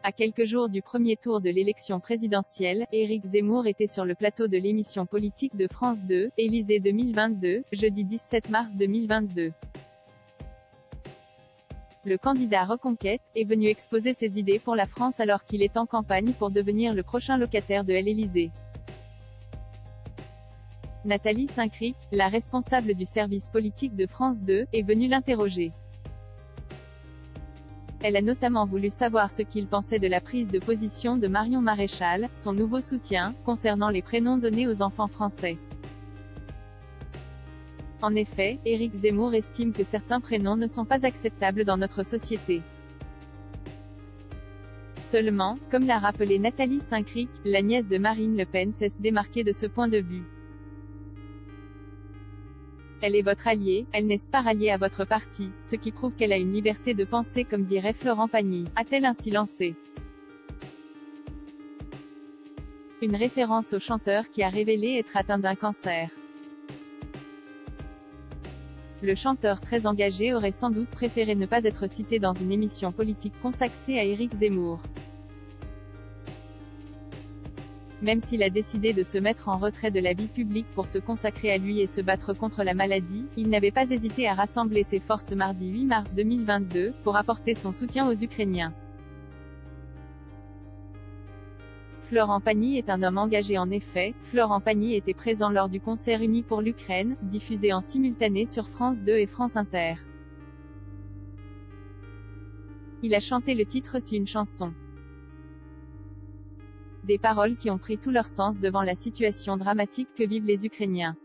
À quelques jours du premier tour de l'élection présidentielle, Éric Zemmour était sur le plateau de l'émission politique de France 2, Élysée 2022, jeudi 17 mars 2022. Le candidat Reconquête est venu exposer ses idées pour la France alors qu'il est en campagne pour devenir le prochain locataire de l'Élysée. Nathalie Saint-Cric, la responsable du service politique de France 2, est venue l'interroger. Elle a notamment voulu savoir ce qu'il pensait de la prise de position de Marion Maréchal, son nouveau soutien, concernant les prénoms donnés aux enfants français. En effet, Éric Zemmour estime que certains prénoms ne sont pas acceptables dans notre société. Seulement, comme l'a rappelé Nathalie Saint-Cric, la nièce de Marine Le Pen s'est démarquée de ce point de vue. Elle est votre alliée, elle n'est pas ralliée à votre parti, ce qui prouve qu'elle a une liberté de penser comme dirait Florent Pagny, a-t-elle ainsi lancé. Une référence au chanteur qui a révélé être atteint d'un cancer. Le chanteur très engagé aurait sans doute préféré ne pas être cité dans une émission politique consacrée à Éric Zemmour. Même s'il a décidé de se mettre en retrait de la vie publique pour se consacrer à lui et se battre contre la maladie, il n'avait pas hésité à rassembler ses forces mardi 8 mars 2022, pour apporter son soutien aux Ukrainiens. Florent Pagny est un homme engagé en effet. Florent Pagny était présent lors du concert Unis pour l'Ukraine, diffusé en simultané sur France 2 et France Inter. Il a chanté le titre Si une chanson. Des paroles qui ont pris tout leur sens devant la situation dramatique que vivent les Ukrainiens.